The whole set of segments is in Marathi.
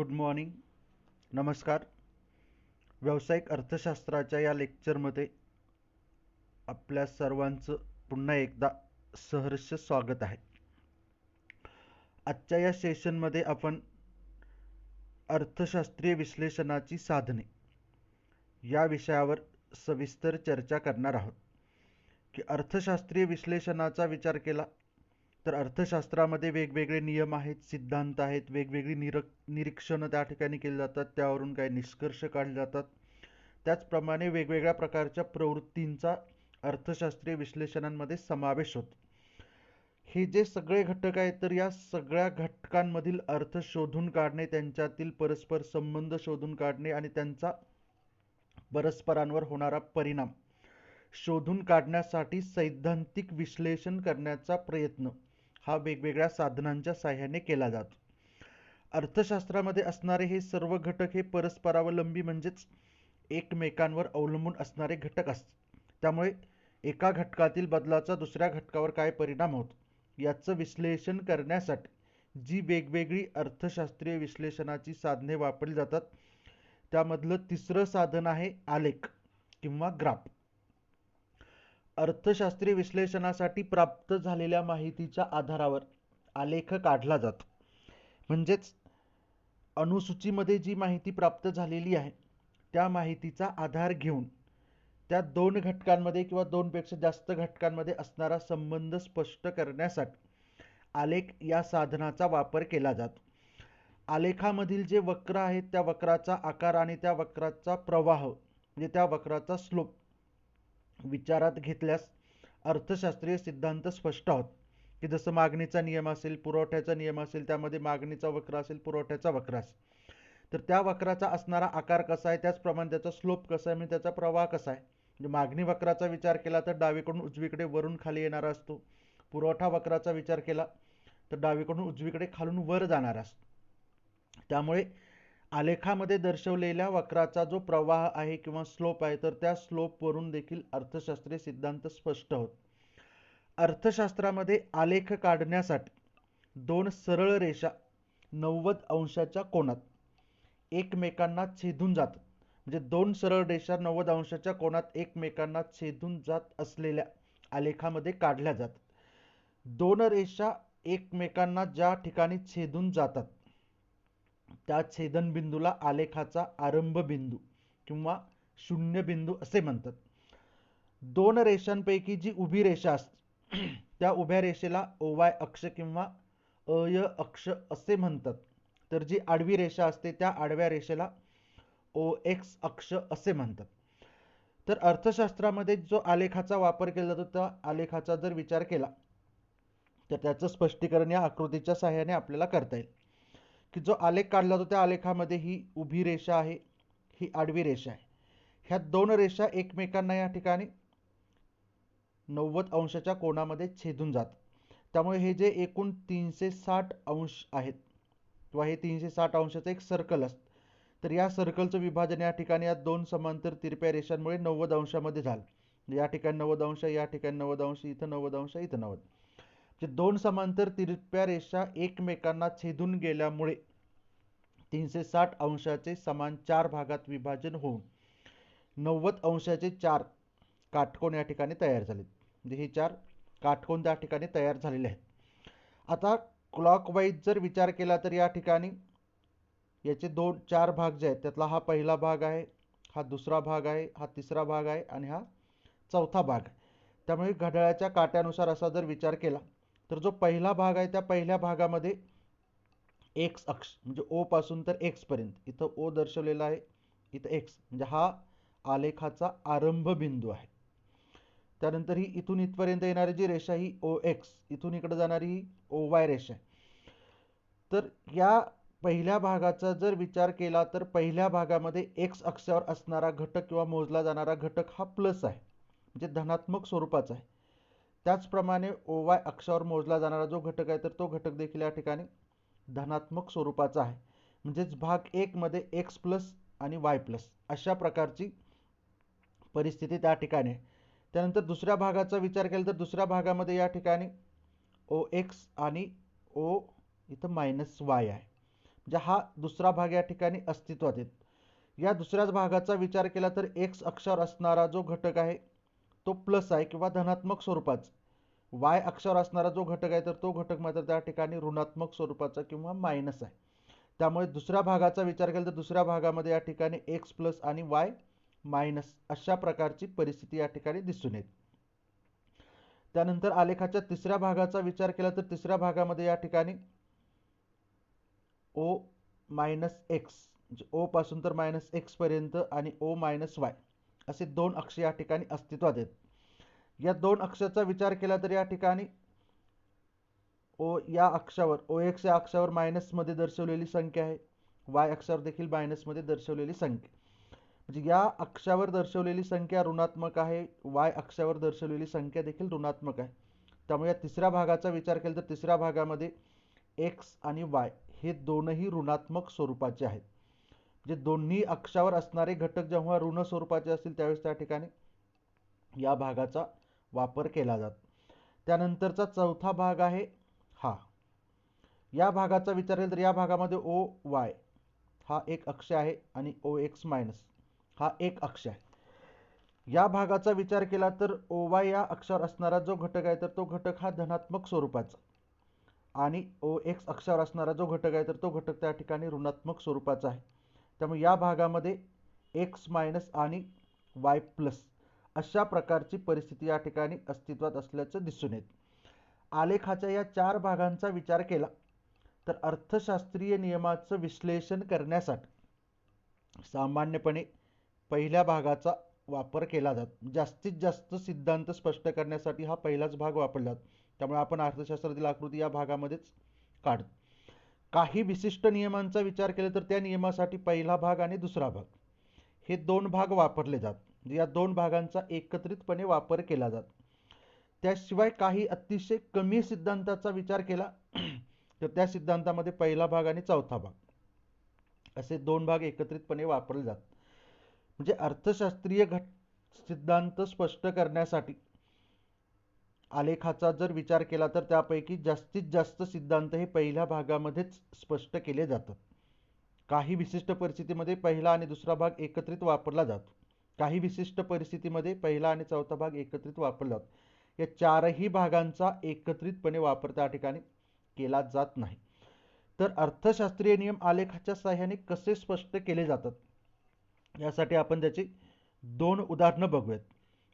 Good morning. नमस्कार. व्यावसायिक अर्थशास्त्राच्या या लेक्चरमध्ये आपल्या सर्वांचं पुन्हा एकदा सहर्ष स्वागत आहे. आजच्या या सेशनमध्ये आपण अर्थशास्त्रीय विश्लेषणाची साधने या विषयावर सविस्तर चर्चा करणार आहोत. की अर्थशास्त्रीय विश्लेषणाचा विचार केला तर अर्थशास्त्रामध्ये वेगवेगळे नियम आहेत, सिद्धांत आहेत, वेगवेगळी निरीक्षणं त्या ठिकाणी केली जातात, त्यावरून काही निष्कर्ष काढले जातात. त्याचप्रमाणे वेगवेगळ्या प्रकारच्या प्रवृत्तींचा अर्थशास्त्रीय विश्लेषणांमध्ये समावेश होतो. हे जे सगळे घटक आहेत तर या सगळ्या घटकांमधील अर्थ शोधून काढणे, त्यांच्यातील परस्पर संबंध शोधून काढणे आणि त्यांचा परस्परांवर होणारा परिणाम शोधून काढण्यासाठी सैद्धांतिक विश्लेषण करण्याचा प्रयत्न हा वेगवेगळ्या साधनांच्या साहाय्याने केला जातो. अर्थशास्त्रामध्ये असणारे हे सर्व घटक हे परस्परावलंबी म्हणजेच एकमेकांवर अवलंबून असणारे घटक असतात. त्यामुळे एका घटकातील बदलाचा दुसऱ्या घटकावर काय परिणाम होतो याचं विश्लेषण करण्यासाठी जी वेगवेगळी अर्थशास्त्रीय विश्लेषणाची साधने वापरली जातात त्यामधलं तिसरं साधन आहे आलेख किंवा ग्राफ. अर्थशास्त्रीय विश्लेषणासाठी प्राप्त झालेल्या माहितीच्या आधारावर आलेख काढला जातो. म्हणजेच अनुसूचीमध्ये जी माहिती प्राप्त झालेली आहे त्या माहितीचा आधार घेऊन त्या दोन घटकांमध्ये किंवा दोनपेक्षा जास्त घटकांमध्ये असणारा संबंध स्पष्ट करण्यासाठी आलेख या साधनाचा वापर केला जातो. आलेखामधील जे वक्र आहेत त्या वक्राचा आकार आणि त्या वक्राचा प्रवाह म्हणजे त्या वक्राचा स्लोप विचारात घेतल्यास अर्थशास्त्रीय सिद्धांत स्पष्ट होत. की जसं मागणीचा नियम असेल, पुरवठ्याचा नियम असेल, त्यामध्ये मागणीचा वक्र असेल, पुरवठ्याचा वक्र असेल, तर त्या वक्राचा असणारा आकार कसा आहे, त्याचप्रमाणे त्याचा स्लोप कसा आहे, म्हणजे त्याचा प्रवाह कसा आहे. म्हणजे मागणी वक्राचा विचार केला तर डावीकडून उजवीकडे वरून खाली येणारा असतो. पुरवठा वक्राचा विचार केला तर डावीकडून उजवीकडे खालून वर जाणारा असतो. त्यामुळे आलेखामध्ये दर्शवलेल्या वक्राचा जो प्रवाह आहे किंवा स्लोप आहे तर त्या स्लोपवरून देखील अर्थशास्त्रीय सिद्धांत स्पष्ट होत. अर्थशास्त्रामध्ये आलेख काढण्यासाठी दोन सरळ रेषा 90 अंशाच्या कोनात एकमेकांना छेदून जातात. म्हणजे दोन सरळ रेषा 90 अंशाच्या कोनात एकमेकांना छेदून जात असलेल्या आलेखामध्ये काढल्या जातात. दोन रेषा एकमेकांना ज्या ठिकाणी छेदून जातात त्या छेदनबिंदूला आलेखाचा आरंभ बिंदू किंवा शून्य बिंदू असे म्हणतात. दोन रेषांपैकी जी उभी रेषा असते त्या उभ्या रेषेला OY अक्ष किंवा अय अक्ष असे म्हणतात. तर जी आडवी रेषा असते त्या आडव्या रेषेला OX अक्ष असे म्हणतात. तर अर्थशास्त्रामध्ये जो आलेखाचा वापर केला जातो त्या आलेखाचा जर विचार केला तर त्याचं स्पष्टीकरण या आकृतीच्या सहाय्याने आपल्याला करता येईल. की जो आलेख काढला जातो त्या आलेखामध्ये ही उभी रेषा आहे, ही आडवी रेषा आहे. ह्या दोन रेषा एकमेकांना या ठिकाणी 90 अंशाच्या कोनामध्ये छेदून जातात. त्यामुळे हे जे एकूण 360 अंश आहेत किंवा हे 360 अंशाचं एक सर्कल असतं तर या सर्कलचं विभाजन या ठिकाणी या दोन समांतर तिरप्या रेषांमुळे 90 अंशामध्ये झालं. या ठिकाणी 90 अंश, या ठिकाणी 90 अंश, इथं 90 अंश, इथं 90. दोन समांतर तिरप्या रेषा एकमेकांना छेदून गेल्यामुळे 360 अंशाचे समान चार भागात विभाजन होऊन 90 अंशाचे चार काटकोन या ठिकाणी तयार झाले. म्हणजे हे चार काटकोन त्या ठिकाणी तयार झालेले आहेत. आता क्लॉकवाईज जर विचार केला तर या ठिकाणी याचे चार भाग जे आहेत त्यातला हा पहिला भाग आहे, हा दुसरा भाग आहे, हा तिसरा भाग आहे आणि हा चौथा भाग आहे. त्यामुळे घड्याळाच्या काट्यानुसार असा जर विचार केला तर जो पहिला भाग आहे त्या पहिल्या भागामध्ये एक्स अक्ष म्हणजे O पासून तर X पर्यंत, इथं O दर्शवलेला आहे, इथं X म्हणजे हा आलेखाचा आरंभ बिंदू आहे. त्यानंतर ही इथून इथपर्यंत येणारी जी रेषा ही OX, इथून इकडे जाणारी ही OY रेषा आहे. तर या पहिल्या भागाचा जर विचार केला तर पहिल्या भागामध्ये X अक्षावर असणारा घटक किंवा मोजला जाणारा घटक हा प्लस आहे, म्हणजे धनात्मक स्वरूपाचा आहे. त्याचप्रमाणे OY अक्षावर मोजला जाणारा जो घटक आहे तर तो घटक देखील या ठिकाणी धनात्मक स्वरूपाचा आहे. म्हणजेच भाग 1 मध्ये X प्लस आणि Y प्लस अशा प्रकारची परिस्थिती त्या ठिकाणी आहे. त्यानंतर दुसऱ्या भागाचा विचार केला तर दुसऱ्या भागामध्ये या ठिकाणी OX आणि O इथं -Y आहे. म्हणजे हा दुसरा भाग या ठिकाणी अस्तित्वात येतो. या दुसऱ्याच भागाचा विचार केला तर एक्स अक्षावर असणारा जो घटक आहे तो प्लस आहे किंवा धनात्मक स्वरूपाचा. वाय अक्षावर असणारा जो घटक आहे तर तो घटक मात्र त्या ठिकाणी ऋणात्मक स्वरूपाचा किंवा मायनस आहे. त्यामुळे दुसऱ्या भागाचा विचार केला तर दुसऱ्या भागामध्ये या ठिकाणी एक्स प्लस आणि वाय मायनस अशा प्रकारची परिस्थिती या ठिकाणी दिसून येते. त्यानंतर आलेखाच्या तिसऱ्या भागाचा विचार केला तर तिसऱ्या भागामध्ये या ठिकाणी ओ मायनस एक्स म्हणजे ओ पासून तर मायनस एक्स पर्यंत आणि ओ मायनस वाय असे दोन अक्ष या ठिकाणी अस्तित्वात आहेत. या दोन अक्षाचा विचार केला तर या ठिकाणी ओ या अक्षावर ओ एक्स या अक्षावर मायनस मध्ये दर्शवलेली संख्या आहे, वाय अक्षावर देखील मायनस मध्ये दर्शवलेली संख्या. म्हणजे या अक्षावर दर्शवलेली संख्या ऋणात्मक आहे, वाय अक्षावर दर्शवलेली संख्या देखील ऋणात्मक आहे. त्यामुळे या तिसऱ्या भागाचा विचार केला तर तिसऱ्या भागामध्ये एक्स आणि वाय हे दोनही ऋणात्मक स्वरूपाचे आहेत. म्हणजे दोन्ही अक्षावर असणारे घटक जेव्हा ऋण स्वरूपाचे असतील त्यावेळेस त्या ठिकाणी या भागाचा वापर केला जातो. त्यानंतरचा चौथा भाग आहे हा. या भागाचा विचार केला तर या भागामध्ये ओ वाय हा एक अक्ष आहे आणि ओ एक्स मायनस हा एक अक्ष आहे. या भागाचा विचार केला तर ओ वाय या अक्षावर असणारा जो घटक आहे तर तो घटक हा धनात्मक स्वरूपाचा आणि ओ एक्स अक्षावर असणारा जो घटक आहे तर तो घटक त्या ठिकाणी ऋणात्मक स्वरूपाचा आहे. त्यामुळे या भागामध्ये एक्स मायनस आणि वाय प्लस अशा प्रकारची परिस्थिती या ठिकाणी अस्तित्वात असल्याचं दिसून येते. आलेखाच्या या चार भागांचा विचार केला तर अर्थशास्त्रीय नियमाचं विश्लेषण करण्यासाठी सामान्यपणे पहिल्या भागाचा वापर केला जातो. जास्तीत जास्त सिद्धांत स्पष्ट करण्यासाठी हा पहिलाच भाग वापरला जातो. त्यामुळे आपण अर्थशास्त्रातील आकृती या भागामध्येच काढतो. काही विशिष्ट नियमांचा विचार केला तर त्या नियमासाठी पहिला भाग आणि दुसरा भाग हे दोन भाग वापरले जातात. या दोन भागांचा एकत्रितपणे वापर केला जातो. त्याशिवाय काही अतिशय कमी सिद्धांताचा विचार केला तर त्या सिद्धांतामध्ये पहिला भाग आणि चौथा भाग असे दोन भाग एकत्रितपणे वापरले जातात. म्हणजे अर्थशास्त्रीय सिद्धांत स्पष्ट करण्यासाठी आलेखाचा जर विचार केला तर त्यापैकी जास्तीत जास्त सिद्धांत हे पहिल्या भागामध्येच स्पष्ट केले जातात. काही विशिष्ट परिस्थितीमध्ये पहिला आणि दुसरा भाग एकत्रित वापरला जातो. काही विशिष्ट परिस्थितीमध्ये पहिला आणि चौथा भाग एकत्रित वापरला जातो. या चारही भागांचा एकत्रितपणे वापर त्या ठिकाणी केला जात नाही. तर अर्थशास्त्रीय नियम आलेखाच्या साहाय्याने कसे स्पष्ट केले जातात यासाठी आपण त्याची दोन उदाहरणं बघूयात.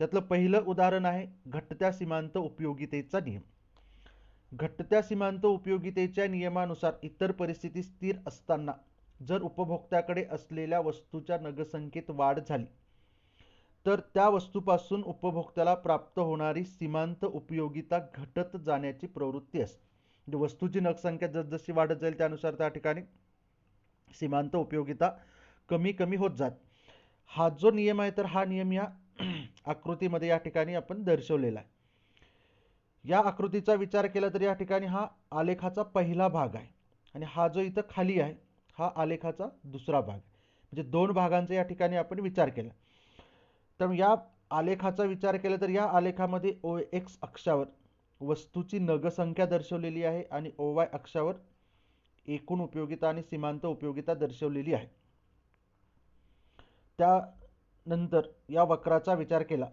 त्यातलं पहिलं उदाहरण आहे घटत्या सीमांत उपयोगितेचा नियम. घटत्या सीमांत उपयोगितेच्या नियमानुसार इतर परिस्थिती स्थिर असताना जर उपभोक्त्याकडे असलेल्या वस्तूच्या नगसंख्येत वाढ झाली तर त्या वस्तूपासून उपभोक्त्याला प्राप्त होणारी सीमांत उपयोगिता घटत जाण्याची प्रवृत्ती असते. म्हणजे वस्तूची नगसंख्या जसजशी वाढत जाईल त्यानुसार त्या ठिकाणी सीमांत उपयोगिता कमी कमी होत जाते. हा जो नियम आहे तर हा नियम या आकृतीमध्ये या ठिकाणी आपण दर्शवलेला आहे. या आकृतीचा विचार केला तर या ठिकाणी हा आलेखाचा पहिला भाग आहे आणि हा जो इथं खाली आहे हा आलेखाचा दुसरा भाग. म्हणजे दोन भागांचा या ठिकाणी आपण विचार केला. तर या आलेखाचा विचार केला तर या आलेखामध्ये ओ एक्स अक्षावर वस्तूची नगसंख्या दर्शवलेली आहे आणि ओ वाय अक्षावर एकूण उपयोगिता आणि सीमांत उपयोगिता दर्शवलेली आहे. त्यानंतर या वक्राचा विचार केला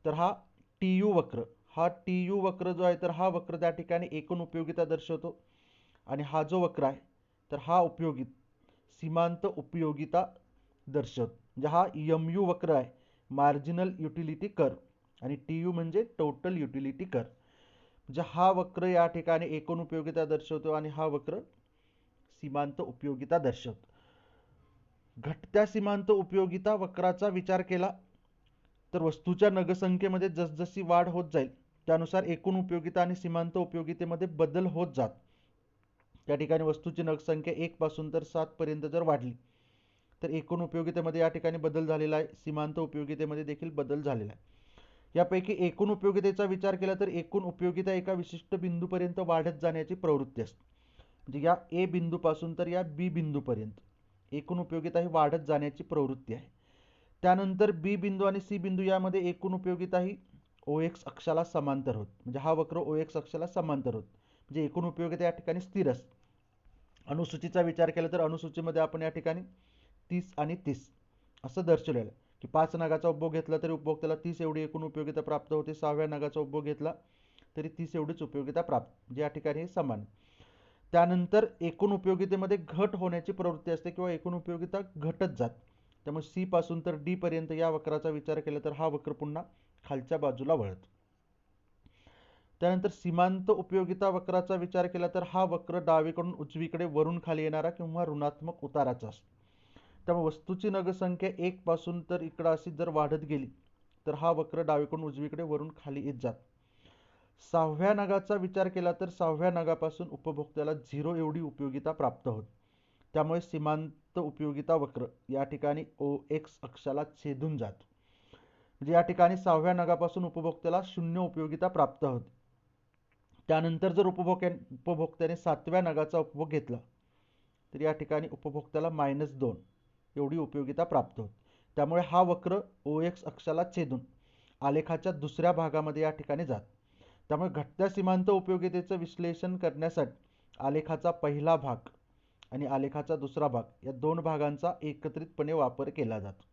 तर हा टी यू वक्र, हा टी यू वक्र जो आहे तर हा वक्र त्या ठिकाणी एकूण उपयोगिता दर्शवतो आणि हा जो वक्र आहे तर हा सीमांत उपयोगिता दर्शवतो. म्हणजे हा एम यू वक्र आहे, मार्जिनल युटिलिटी कर्व, आणि टी यू म्हणजे टोटल युटिलिटी कर्व. म्हणजे हा वक्र या ठिकाणी एकूण उपयोगिता दर्शवतो आणि हा वक्र सीमांत उपयोगिता दर्शवतो. घटत्या सीमांत उपयोगिता वक्राचा विचार केला तर वस्तूच्या नगसंख्येमध्ये जसजशी वाढ होत जाईल त्यानुसार एकूण उपयोगिता आणि सीमांत उपयोगितेमध्ये बदल होत जात. त्या ठिकाणी वस्तूची नगसंख्या 1 पासून तर 7 पर्यंत जर वाढली तर एकूण उपयोगितेमध्ये या ठिकाणी बदल झालेला आहे, सीमांत उपयोगितेमध्ये देखील बदल झालेला आहे. यापैकी एकूण उपयोगितेचा विचार केला तर एकूण उपयोगिता एका विशिष्ट बिंदूपर्यंत वाढत जाण्याची प्रवृत्ती असते. म्हणजे या ए बिंदूपासून तर या बी बिंदूपर्यंत एकूण उपयोगिता ही वाढत जाण्याची प्रवृत्ती आहे. त्यानंतर बी बिंदू आणि सी बिंदू यामध्ये एकूण उपयोगिता ही ओ एक्स अक्षाला समांतर होत. म्हणजे हा वक्र ओ एक्स अक्षाला समांतर होत. म्हणजे एकूण उपयोगिता या ठिकाणी स्थिर असते. अनुसूचीचा विचार केला तर अनुसूचीमध्ये आपण या ठिकाणी 30 आणि 30 असं दर्शवलेलं आहे की 5 नगाचा उपभोग घेतला तरी उपभोक्त्याला 30 एवढी एकूण उपयोगिता प्राप्त होते. 6व्या नगाचा उपभोग घेतला तरी 30 एवढीच उपयोगिता प्राप्त, जे या ठिकाणी समान. त्यानंतर एकूण उपयोगितेमध्ये घट होण्याची प्रवृत्ती असते किंवा एकूण उपयोगिता घटत जात. त्यामुळे सी पासून तर डी पर्यंत या वक्राचा विचार केला तर हा वक्र पुन्हा खालच्या बाजूला वळत. त्यानंतर सीमांत उपयोगिता वक्राचा विचार केला तर हा वक्र डावीकडून उजवीकडे वरून खाली येणारा किंवा ऋणात्मक उताराचा असतो. त्यामुळे वस्तूची नगसंख्या 1 पासून तर इकडं अशी जर वाढत गेली तर हा वक्र डावीकडून उजवीकडे वरून खाली येत जात. 6व्या नगाचा विचार केला तर 6व्या नगापासून उपभोक्त्याला 0 एवढी उपयोगिता प्राप्त होते. त्यामुळे सीमांत उपयोगिता वक्र या ठिकाणी OX अक्षाला छेदून जातो. म्हणजे या ठिकाणी 6व्या नगापासून उपभोक्त्याला 0 उपयोगिता प्राप्त होते. त्यानंतर जर उपभोक्त्याने 7व्या नगाचा उपभोग घेतला तर या ठिकाणी उपभोक्त्याला -2 एवढी उपयोगिता प्राप्त होते. त्यामुळे हा वक्र OX अक्षाला छेदून आलेखाच्या दुसऱ्या भागामध्ये या ठिकाणी जात. त्यामुळे घटत्या सीमांत उपयोगितेचं विश्लेषण करण्यासाठी आलेखाचा पहिला भाग आणि आलेखाचा दुसरा भाग या दोन भागांचा एकत्रितपणे वापर केला जातो.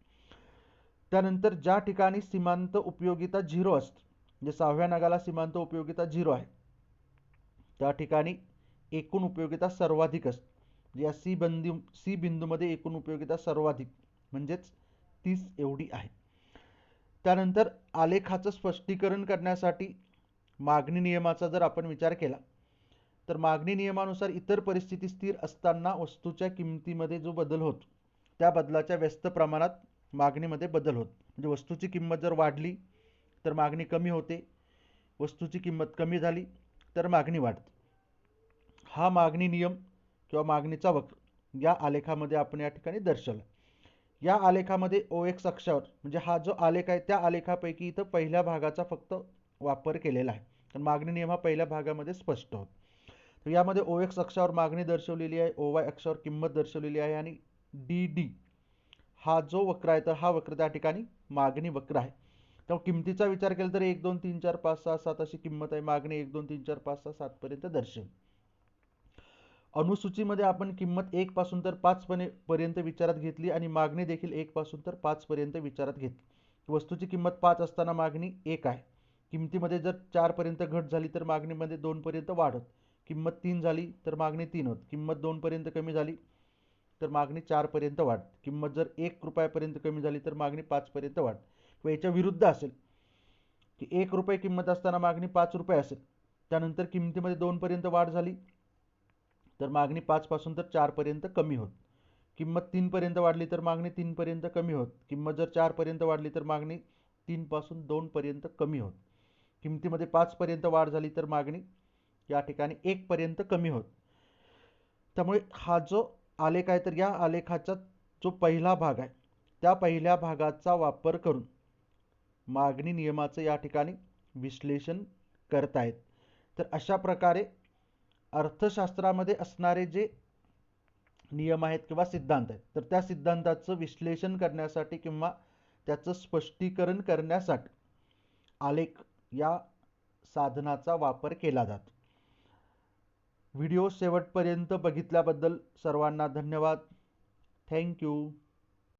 त्यानंतर ज्या ठिकाणी सीमांत उपयोगिता 0 असते, म्हणजे 6व्या नगाला सीमांत उपयोगिता 0 आहे, त्या ठिकाणी एकूण उपयोगिता सर्वाधिक असते. या सी बिंदूमध्ये एकूण उपयोगिता सर्वाधिक म्हणजेच 30 एवढी आहे. त्यानंतर आलेखाचं स्पष्टीकरण करण्यासाठी मागणी नियमाचा जर आपण विचार केला तर मागणी नियमानुसार इतर परिस्थिती स्थिर असताना वस्तूच्या किमतीमध्ये जो बदल होतो त्या बदलाच्या व्यस्त प्रमाणात मागणीमध्ये बदल होतो. म्हणजे वस्तूची किंमत जर वाढली तर मागणी कमी होते, वस्तूची किंमत कमी झाली तर मागणी वाढते. हा मागणी नियम किंवा मागणीचा वक्र या आलेखामध्ये आपण या ठिकाणी दर्शवला. या आलेखामध्ये OX अक्षावर म्हणजे हा जो आलेख आहे त्या आलेखापैकी इथं पहिल्या भागाचा फक्त वापर केलेला आहे. तर मागणी नियम हा पहिल्या भागामध्ये स्पष्ट होतो. तर यामध्ये OX अक्षावर मागणी दर्शवलेली आहे, OY अक्षावर किंमत दर्शवलेली आहे आणि DD हा जो वक्र आहे तर हा वक्र त्या ठिकाणी मागणी वक्र आहे. तर किमतीचा विचार केला तर 1 2 3 4 5 6 7 अशी किंमत आहे. मागणी 1 2 3 4 5 6 7 पर्यंत दर्शवली. अनुसूचीमध्ये आपण किंमत 1 पासून तर 5 पर्यंत विचारात घेतली आणि मागणी देखील 1 पासून तर 5 पर्यंत विचारात घेतली. वस्तूची किंमत 5 असताना मागणी 1 आहे. किमतीमध्ये जर 4 पर्यंत घट झाली तर मागणीमध्ये 2 पर्यंत वाढ होत. किंमत 3 झाली तर मागणी 3 होत. किंमत 2 पर्यंत कमी झाली तर मागणी 4 पर्यंत वाढ. किंमत जर 1 रुपयापर्यंत कमी झाली तर मागणी 5 पर्यंत वाढ. किंवा याच्या विरुद्ध असेल की 1 रुपये किंमत असताना मागणी 5 रुपये असेल, त्यानंतर किमतीमध्ये 2 पर्यंत वाढ झाली तर मागणी 5 पासून तर 4 पर्यंत कमी होत. किंमत 3 पर्यंत वाढली तर मागणी 3 पर्यंत कमी होत. किंमत जर 4 पर्यंत वाढली तर मागणी 3 पासून 2 पर्यंत कमी होत. किमतीमध्ये 5 पर्यंत वाढ झाली तर मागणी या ठिकाणी 1 पर्यंत कमी होत. त्यामुळे हा जो आलेख आहे तर या आलेखाचा जो पहिला भाग आहे त्या पहिल्या भागाचा वापर करून मागणी नियमाचं या ठिकाणी विश्लेषण करतायत. तर अशा प्रकारे अर्थशास्त्रामध्ये असणारे जे नियम आहेत किंवा सिद्धांत आहेत तर त्या सिद्धांताचं विश्लेषण करण्यासाठी किंवा त्याचं स्पष्टीकरण करण्यासाठी आलेख या साधनाचा वापर केला जातो. व्हिडिओ शेवटपर्यंत बघितल्याबद्दल सर्वांना धन्यवाद. थँक्यू.